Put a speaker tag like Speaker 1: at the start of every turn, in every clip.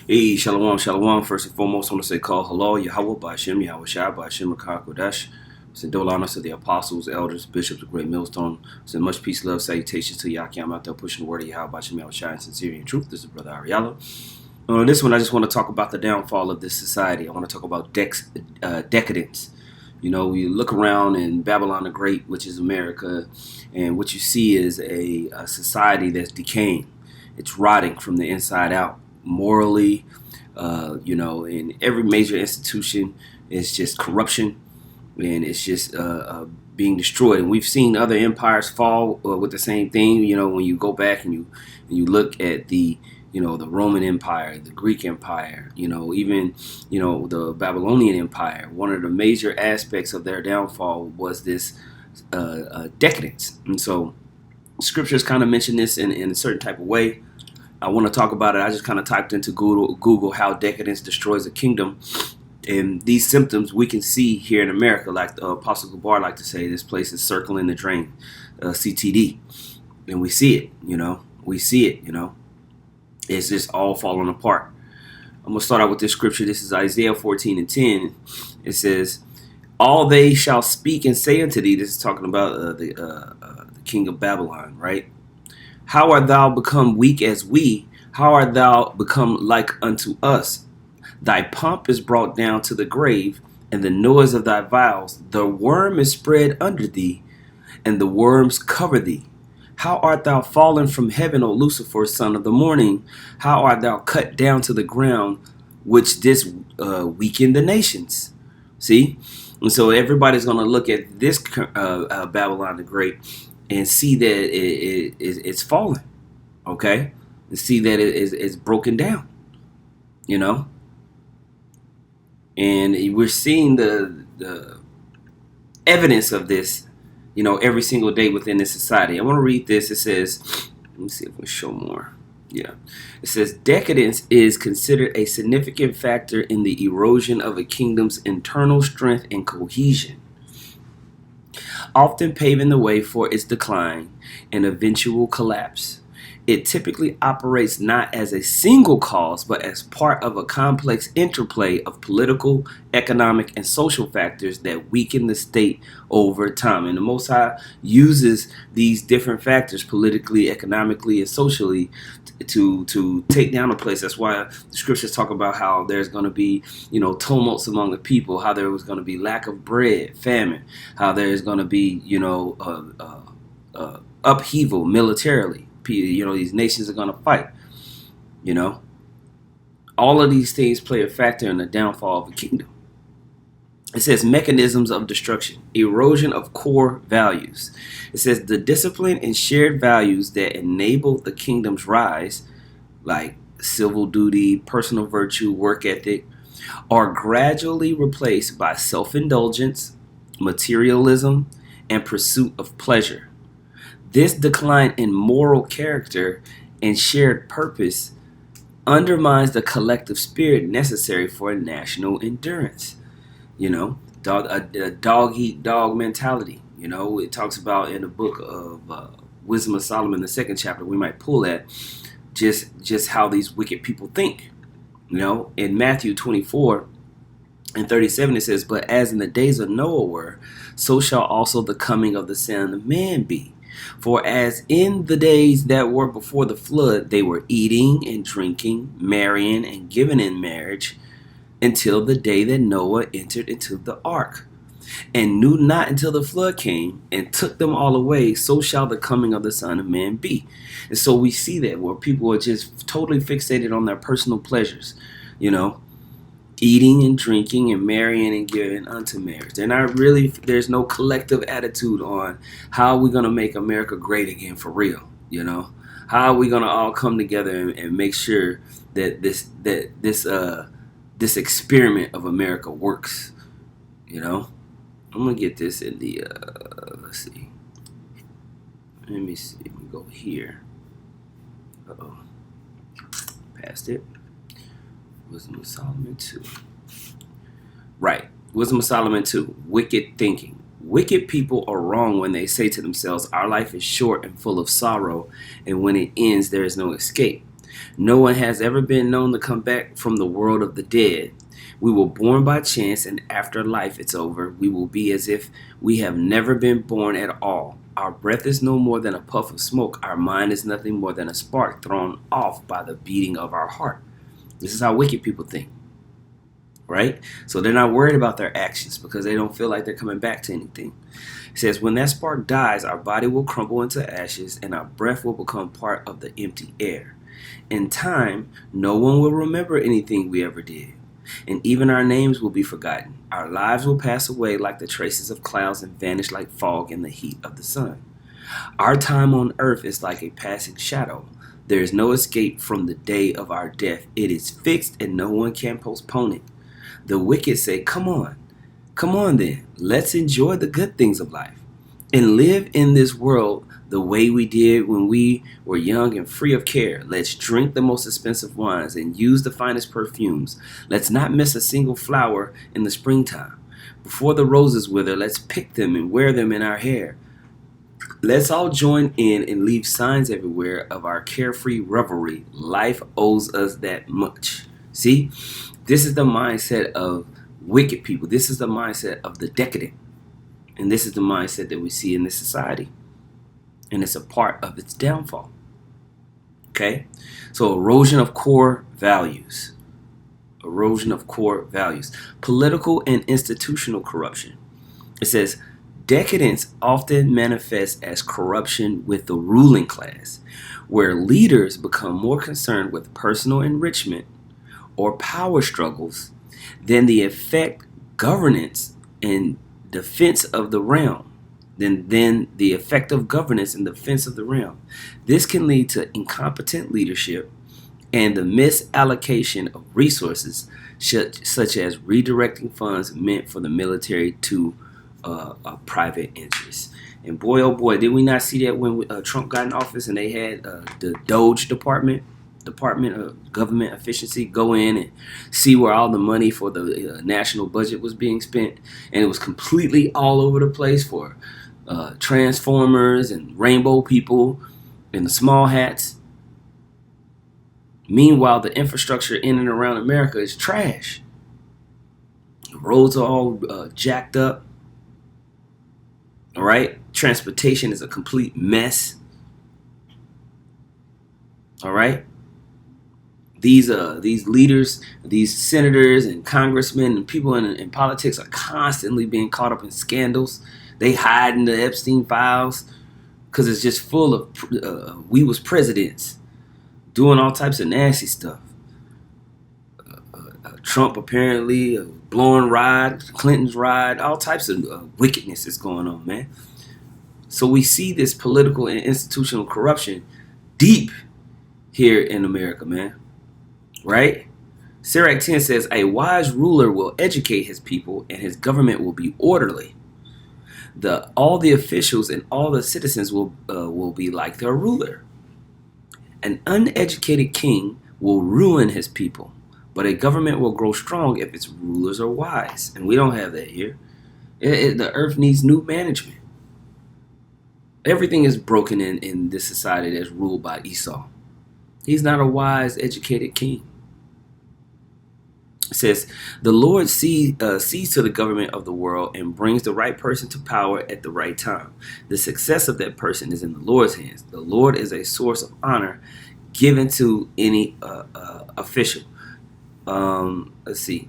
Speaker 1: Hey, shalom, shalom. First and foremost, I want to say call hello, Yahweh, Ba'ashem, Yahweh Shai, Ba'ashem, Rakah, Kodesh. Send dole honors to the apostles, elders, bishops of Great Millstone. Send much peace, love, salutations to Yaki. I'm out there pushing the word of Yahweh, Ba'ashem, Yahweh Shai, in sincerity and truth. This is Brother Ariella. On this one, I just want to talk about the downfall of this society. I want to talk about decadence. You know, we look around in Babylon the Great, which is America, and what you see is a society that's decaying. It's rotting from the inside out, morally. In every major institution, it's just corruption, and it's just being destroyed. And we've seen other empires fall with the same thing. You know, when you go back and you look at the Roman Empire, the Greek Empire, even, the Babylonian Empire. One of the major aspects of their downfall was this decadence. And so scriptures kind of mention this in a certain type of way. I want to talk about it. I just kind of typed into Google how decadence destroys a kingdom. And these symptoms we can see here in America, like the Apostle Gabar like to say, this place is circling the drain, CTD. And we see it, we see it, it's just all falling apart. I'm going to start out with this scripture. This is Isaiah 14:10. It says, all they shall speak and say unto thee. This is talking about the king of Babylon, right? How art thou become weak as we? How art thou become like unto us? Thy pomp is brought down to the grave, and the noise of thy vows. The worm is spread under thee, and the worms cover thee. How art thou fallen from heaven, O Lucifer, son of the morning? How art thou cut down to the ground, which this weakened the nations? See? And so everybody's going to look at this Babylon the Great and see that it's fallen, okay? And see that it's broken down, And we're seeing the evidence of this, every single day within this society. I want to read this. It says, let me see if we show more. Yeah. It says, decadence is considered a significant factor in the erosion of a kingdom's internal strength and cohesion, often paving the way for its decline and eventual collapse. It typically operates not as a single cause, but as part of a complex interplay of political, economic, and social factors that weaken the state over time. And the Most High uses these different factors, politically, economically, and socially, to take down a place. That's why the scriptures talk about how there's going to be, tumults among the people, how there was going to be lack of bread, famine, how there's going to be, upheaval militarily. These nations are going to fight. All of these things play a factor in the downfall of a kingdom. It says mechanisms of destruction, erosion of core values. It says the discipline and shared values that enable the kingdom's rise, like civil duty, personal virtue, work ethic, are gradually replaced by self-indulgence, materialism, and pursuit of pleasure. This decline in moral character and shared purpose undermines the collective spirit necessary for national endurance. A dog-eat-dog mentality. It talks about in the book of Wisdom of Solomon, the second chapter. We might pull that just how these wicked people think. In Matthew 24:37, it says, but as in the days of Noah were, so shall also the coming of the Son of Man be. For as in the days that were before the flood, they were eating and drinking, marrying and giving in marriage, until the day that Noah entered into the ark, and knew not until the flood came and took them all away, so shall the coming of the Son of Man be. And so we see that where people are just totally fixated on their personal pleasures, eating and drinking and marrying and giving unto marriage. They're not really, there's no collective attitude on how we're going to make America great again for real. How are we going to all come together and make sure that this experiment of America works. I'm going to get this in the, let's see. Let me see. Let me go here. Uh-oh. Past it. Wisdom of Solomon 2. Right. Wisdom of Solomon 2. Wicked thinking. Wicked people are wrong when they say to themselves, our life is short and full of sorrow, and when it ends, there is no escape. No one has ever been known to come back from the world of the dead. We were born by chance, and after life is over, we will be as if we have never been born at all. Our breath is no more than a puff of smoke. Our mind is nothing more than a spark thrown off by the beating of our heart. This is how wicked people think, right? So they're not worried about their actions because they don't feel like they're coming back to anything. It says, when that spark dies, our body will crumble into ashes and our breath will become part of the empty air. In time, no one will remember anything we ever did, and even our names will be forgotten. Our lives will pass away like the traces of clouds and vanish like fog in the heat of the sun. Our time on earth is like a passing shadow. There is no escape from the day of our death. It is fixed and no one can postpone it. The wicked say, come on then, let's enjoy the good things of life and live in this world the way we did when we were young and free of care. Let's drink the most expensive wines and use the finest perfumes. Let's not miss a single flower in the springtime. Before the roses wither, let's pick them and wear them in our hair. Let's all join in and leave signs everywhere of our carefree revelry. Life owes us that much. See, this is the mindset of wicked people. This is the mindset of the decadent. And this is the mindset that we see in this society. And it's a part of its downfall. Okay? So erosion of core values. Erosion of core values. Political and institutional corruption. It says, decadence often manifests as corruption with the ruling class, where leaders become more concerned with personal enrichment or power struggles than the effect governance and defense of the realm. Than the effective governance and defense of the realm. This can lead to incompetent leadership and the misallocation of resources, such as redirecting funds meant for the military to private interests. And boy, oh boy, did we not see that when Trump got in office and they had the Doge Department of Government Efficiency go in and see where all the money for the national budget was being spent, and it was completely all over the place for transformers and rainbow people and the small hats. Meanwhile, the infrastructure in and around America is trash. The roads are all jacked up. All right, transportation is a complete mess. All right. These leaders, these senators and congressmen and people in politics are constantly being caught up in scandals. They hide in the Epstein files because it's just full of we was presidents doing all types of nasty stuff. Trump apparently blowing ride, Clinton's ride, all types of wickedness is going on, man. So we see this political and institutional corruption deep here in America, man. Right? Sirach 10 says, a wise ruler will educate his people and his government will be orderly. All the officials and all the citizens will be like their ruler. An uneducated king will ruin his people, but a government will grow strong if its rulers are wise. And we don't have that here. The earth needs new management. Everything is broken in this society that's ruled by Esau. He's not a wise, educated king. It says, the Lord sees to the government of the world and brings the right person to power at the right time. The success of that person is in the Lord's hands. The Lord is a source of honor given to any official. Let's see.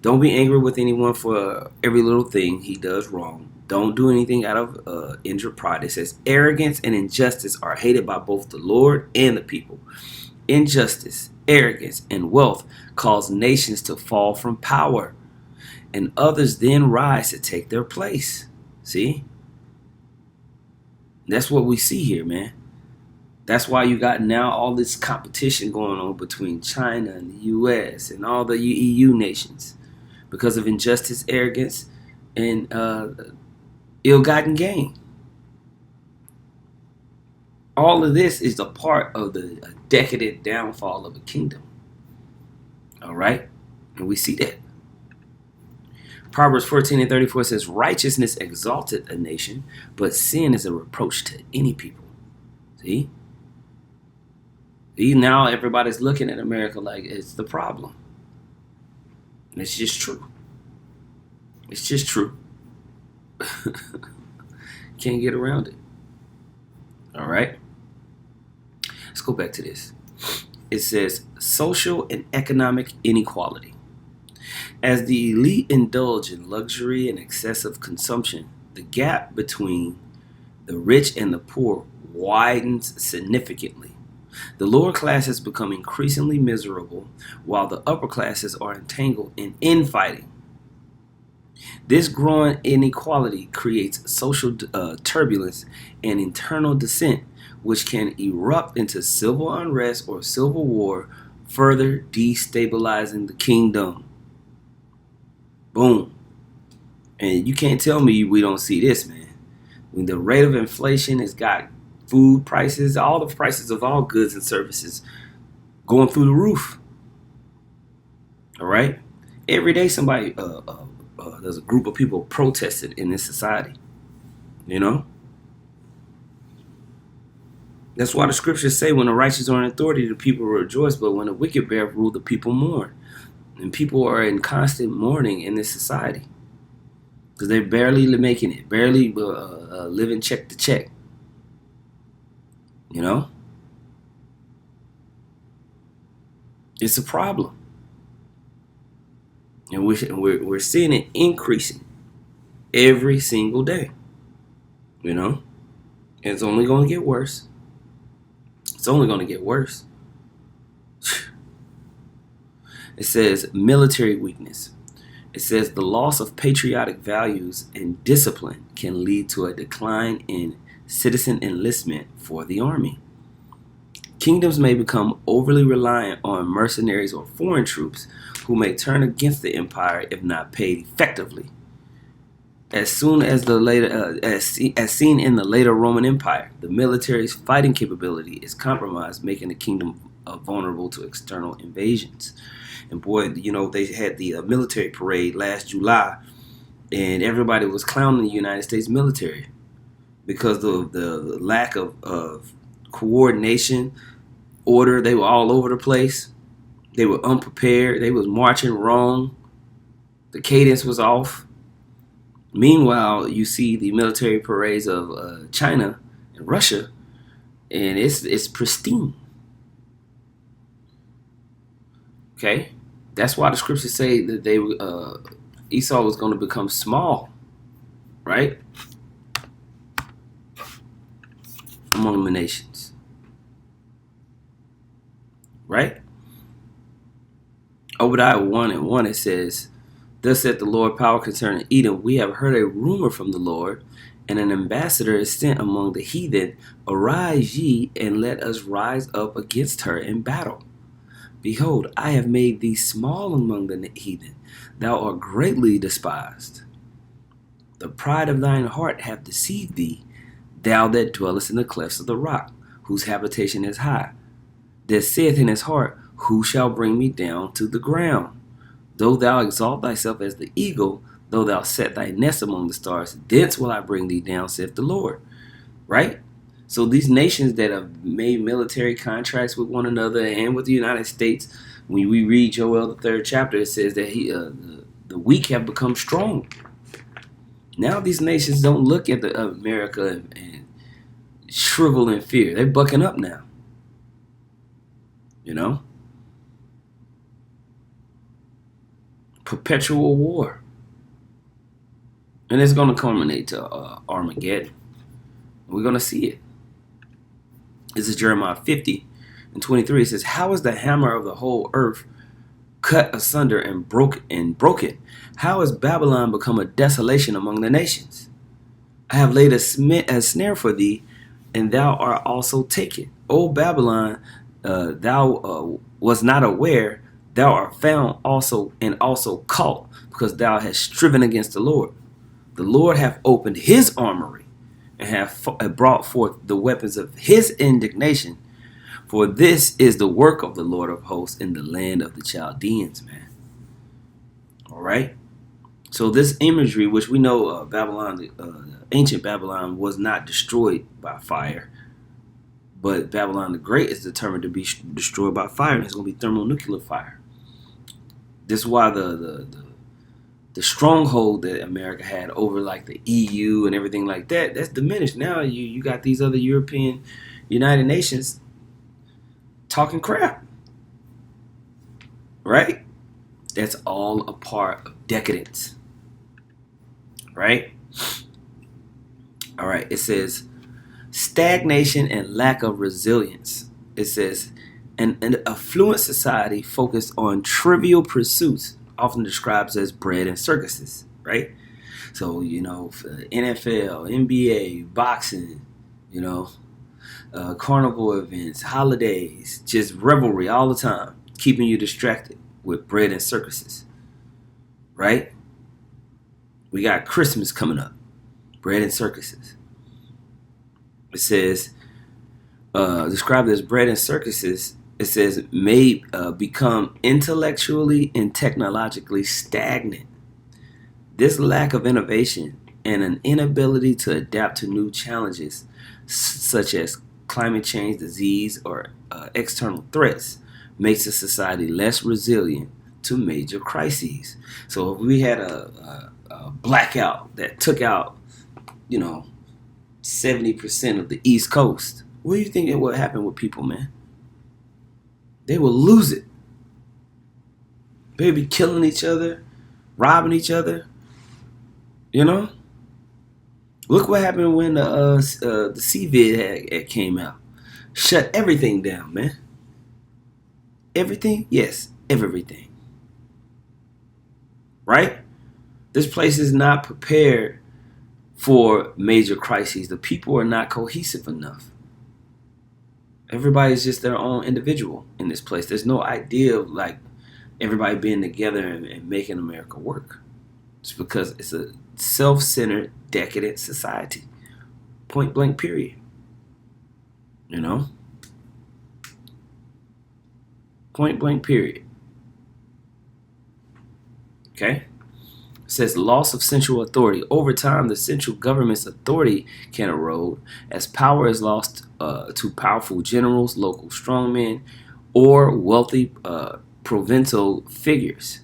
Speaker 1: Don't be angry with anyone for every little thing he does wrong. Don't do anything out of injured pride. It says, arrogance and injustice are hated by both the Lord and the people. Injustice, arrogance, and wealth cause nations to fall from power, and others then rise to take their place. See? That's what we see here, man. That's why you got now all this competition going on between China and the U.S. and all the EU nations because of injustice, arrogance, and ill-gotten gain. All of this is a part of the decadent downfall of a kingdom. All right? And we see that. Proverbs 14:34 says, righteousness exalteth a nation, but sin is a reproach to any people. See? Now everybody's looking at America like it's the problem. And it's just true. It's just true. Can't get around it. All right. Let's go back to this. It says social and economic inequality. As the elite indulge in luxury and excessive consumption, the gap between the rich and the poor widens significantly. The lower classes become increasingly miserable, while the upper classes are entangled in infighting. This growing inequality creates social turbulence and internal dissent, which can erupt into civil unrest or civil war, further destabilizing the kingdom. Boom. And you can't tell me we don't see this, man. When the rate of inflation has got food prices, all the prices of all goods and services going through the roof. All right? Every day somebody, there's a group of people protesting in this society. You know? That's why the scriptures say when the righteous are in authority, the people rejoice, but when the wicked bear rule, the people mourn. And people are in constant mourning in this society because they're barely making it, barely living check to check. You know? It's a problem. And we're seeing it increasing every single day. You know? And it's only going to get worse. It's only going to get worse. It says military weakness. It says the loss of patriotic values and discipline can lead to a decline in citizen enlistment for the army. Kingdoms may become overly reliant on mercenaries or foreign troops who may turn against the empire if not paid effectively. As soon as as seen in the later Roman Empire, the military's fighting capability is compromised, making the kingdom vulnerable to external invasions. And boy, you know, they had the military parade last July, and everybody was clowning the United States military because of the lack of coordination, order. They were all over the place. They were unprepared. They was marching wrong. The cadence was off. Meanwhile, you see the military parades of China and Russia, and it's pristine. Okay, that's why the scriptures say that Esau was going to become small, right, among the nations, right? Obadiah 1:1 it says, "Thus saith the Lord power concerning Edom, we have heard a rumor from the Lord, and an ambassador is sent among the heathen. Arise ye, and let us rise up against her in battle. Behold, I have made thee small among the heathen. Thou art greatly despised. The pride of thine heart hath deceived thee, thou that dwellest in the clefts of the rock, whose habitation is high. That saith in his heart, who shall bring me down to the ground? Though thou exalt thyself as the eagle, though thou set thy nest among the stars, thence will I bring thee down, saith the Lord." Right? So these nations that have made military contracts with one another and with the United States, when we read Joel the 3rd chapter, it says that the weak have become strong. Now these nations don't look at America and shrivel in fear. They're bucking up now. You know? Perpetual war. And it's going to culminate to Armageddon. We're going to see it. This is Jeremiah 50:23. It says, "How is the hammer of the whole earth cut asunder and broken? How has Babylon become a desolation among the nations? I have laid a snare for thee, and thou art also taken. O Babylon, thou was not aware, thou art found also and also caught, because thou hast striven against the Lord. The Lord hath opened his armory, and hath brought forth the weapons of his indignation. For this is the work of the Lord of hosts in the land of the Chaldeans," man. All right. So this imagery, which we know Babylon, ancient Babylon, was not destroyed by fire, But Babylon the Great is determined to be destroyed by fire, and it's going to be thermonuclear fire. This is why the stronghold that America had over like the EU and everything like that, that's diminished. Now you got these other European United Nations talking crap, right? That's all a part of decadence, right? All right, it says stagnation and lack of resilience. It says an affluent society focused on trivial pursuits, often described as bread and circuses, right? So, NFL, NBA, boxing, carnival events, holidays, just revelry all the time, keeping you distracted with bread and circuses, right? We got Christmas coming up, bread and circuses. It says, described as bread and circuses, it says may become intellectually and technologically stagnant. This lack of innovation and an inability to adapt to new challenges such as climate change, disease, or external threats makes a society less resilient to major crises. So if we had a blackout that took out, 70% of the East Coast, what do you think it would happen with people, man? They will lose it. They'd be killing each other, robbing each other. Look what happened when the CVID had came out. Shut everything down, man. Everything? Yes, everything. Right? This place is not prepared for major crises. The people are not cohesive enough. Everybody's just their own individual in this place. There's no idea of like everybody being together and making America work. It's because it's a self-centered, decadent society. Point blank, period. Point blank, period. Okay? It says loss of central authority. Over time, the central government's authority can erode as power is lost to powerful generals, local strongmen, or wealthy provincial figures.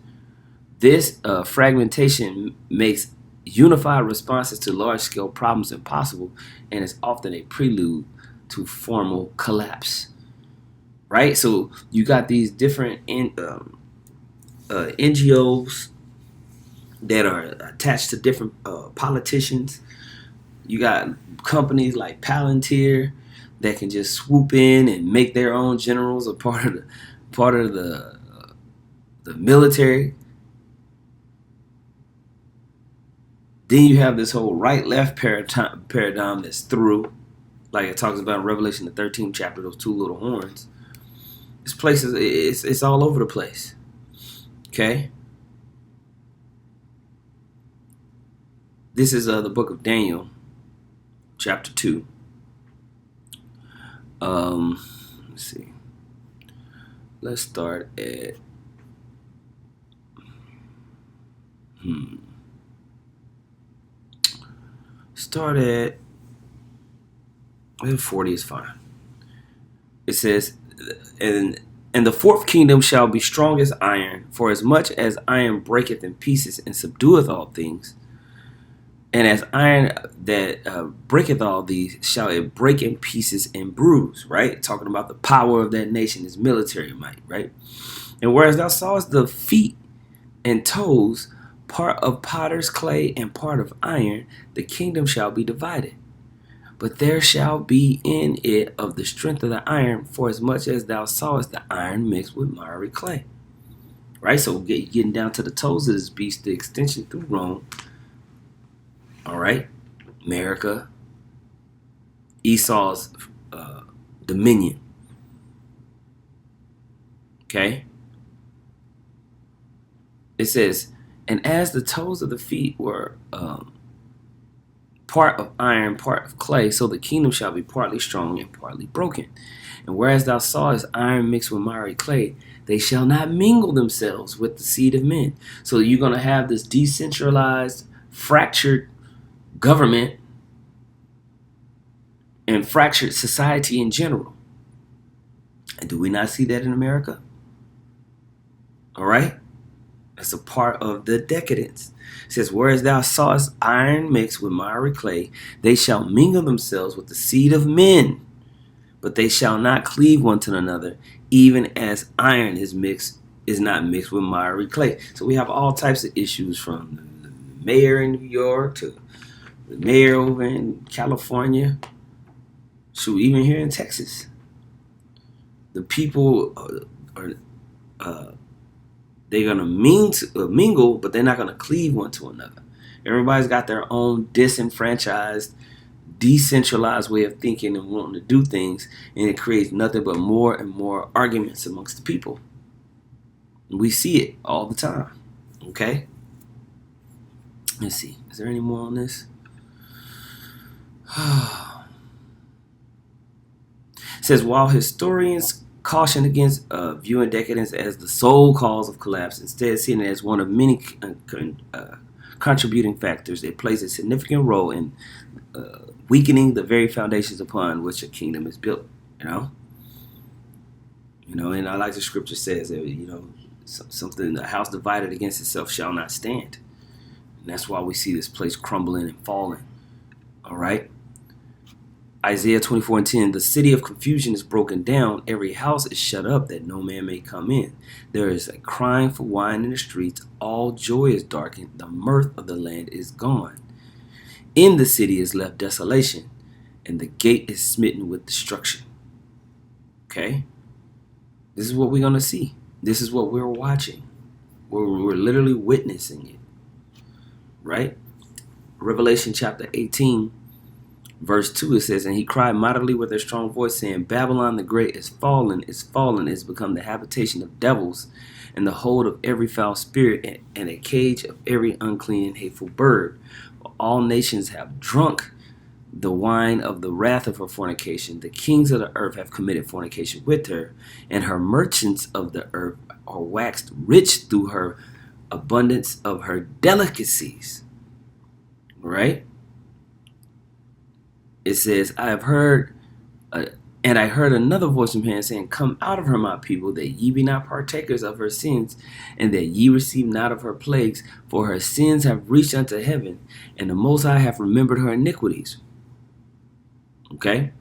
Speaker 1: This fragmentation makes unified responses to large-scale problems impossible and is often a prelude to formal collapse. Right? So you got these different NGOs that are attached to different politicians. You got companies like Palantir that can just swoop in and make their own generals a part of the military. Then you have this whole right-left paradigm that's through, like it talks about in Revelation the 13th chapter, those two little horns. This place it's all over the place. Okay? This is the book of Daniel, chapter 2. Let's see. Let's start at Start at 40 is fine. It says, and the fourth kingdom shall be strong as iron, for as much as iron breaketh in pieces and subdueth all things, and as iron that breaketh all these, shall it break in pieces and bruise, right? Talking about the power of that nation, its military might, right? And whereas thou sawest the feet and toes, part of potter's clay and part of iron, the kingdom shall be divided. But there shall be in it of the strength of the iron, for as much as thou sawest the iron mixed with miry clay. Right? So getting down to the toes of this beast, the extension through Rome. All right? America, Esau's dominion. Okay? It says, and as the toes of the feet were part of iron, part of clay, so the kingdom shall be partly strong and partly broken. And whereas thou sawest iron mixed with miry clay, they shall not mingle themselves with the seed of men. So you're going to have this decentralized, fractured government and fractured society in general. And do we not see that in America? All right? That's a part of the decadence. It says, whereas thou sawest iron mixed with miry clay, they shall mingle themselves with the seed of men, but they shall not cleave one to another, even as iron is not mixed with miry clay. So we have all types of issues, from the mayor in New York to the mayor over in California, so even here in Texas. The people are they're going to mingle, but they're not going to cleave one to another. Everybody's got their own disenfranchised, decentralized way of thinking and wanting to do things, and it creates nothing but more and more arguments amongst the people. And we see it all the time. Okay? Let's see. Is there any more on this? It says, while historians caution against viewing decadence as the sole cause of collapse, instead seeing it as one of many contributing factors, it plays a significant role in weakening the very foundations upon which a kingdom is built. And I like the scripture says that something, a house divided against itself shall not stand, and that's why we see this place crumbling and falling. All right. Isaiah 24:10, the city of confusion is broken down. Every house is shut up that no man may come in. There is a crying for wine in the streets. All joy is darkened. The mirth of the land is gone. In the city is left desolation, and the gate is smitten with destruction. Okay? This is what we're going to see. This is what we're watching. We're literally witnessing it. Right? Revelation chapter 18. Verse 2, it says, and he cried mightily with a strong voice, saying, Babylon the great is fallen, is become the habitation of devils, and the hold of every foul spirit, and a cage of every unclean and hateful bird. All nations have drunk the wine of the wrath of her fornication. The kings of the earth have committed fornication with her, and her merchants of the earth are waxed rich through her abundance of her delicacies. Right? It says, I heard another voice from heaven saying, come out of her, my people, that ye be not partakers of her sins, and that ye receive not of her plagues, for her sins have reached unto heaven, and the Most High hath remembered her iniquities. Okay?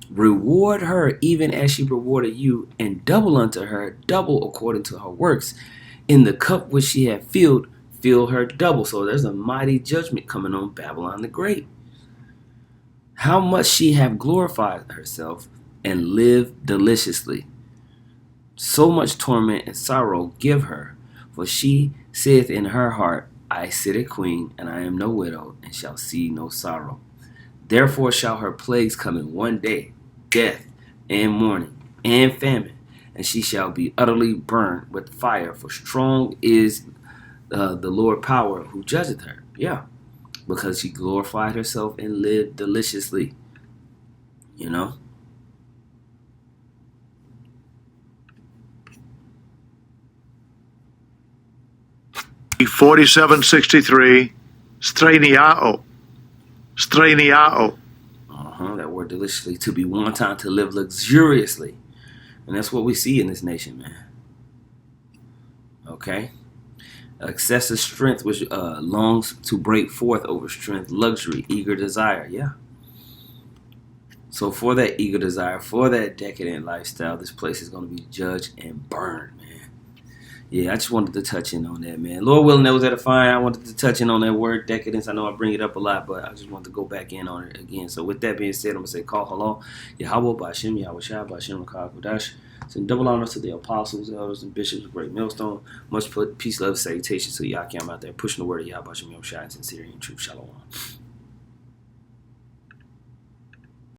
Speaker 1: Reward her even as she rewarded you, and double unto her, double according to her works. In the cup which she hath filled, fill her double. So there's a mighty judgment coming on Babylon the Great. How much she hath glorified herself and lived deliciously. So much torment and sorrow give her, for she saith in her heart, I sit a queen, and I am no widow, and shall see no sorrow. Therefore shall her plagues come in one day, death, and mourning, and famine, and she shall be utterly burned with fire, for strong is the Lord power who judgeth her. Yeah. Because she glorified herself and lived deliciously.
Speaker 2: 4763, straniao.
Speaker 1: That word deliciously, to be wanton, to live luxuriously. And that's what we see in this nation, man. Okay? Excessive strength, which longs to break forth over strength, luxury, eager desire. Yeah. So for that eager desire, for that decadent lifestyle, this place is going to be judged and burned, man. Yeah, I just wanted to touch in on that, man. Lord willing, that was edifying. I wanted to touch in on that word, decadence. I know I bring it up a lot, but I just want to go back in on it again. So with that being said, I'm going to say, call hello, Yahweh, Ba'ashem, Yahweh Shai, Ba'ashem, Kodash. Send double honors to the apostles, elders, and bishops of Great Millstone. Much peace, love, salutations to Yakim out there, pushing the word of Yahweh, Ba'ashem, Yahweh Shai, in sincerity and truth. Shalom.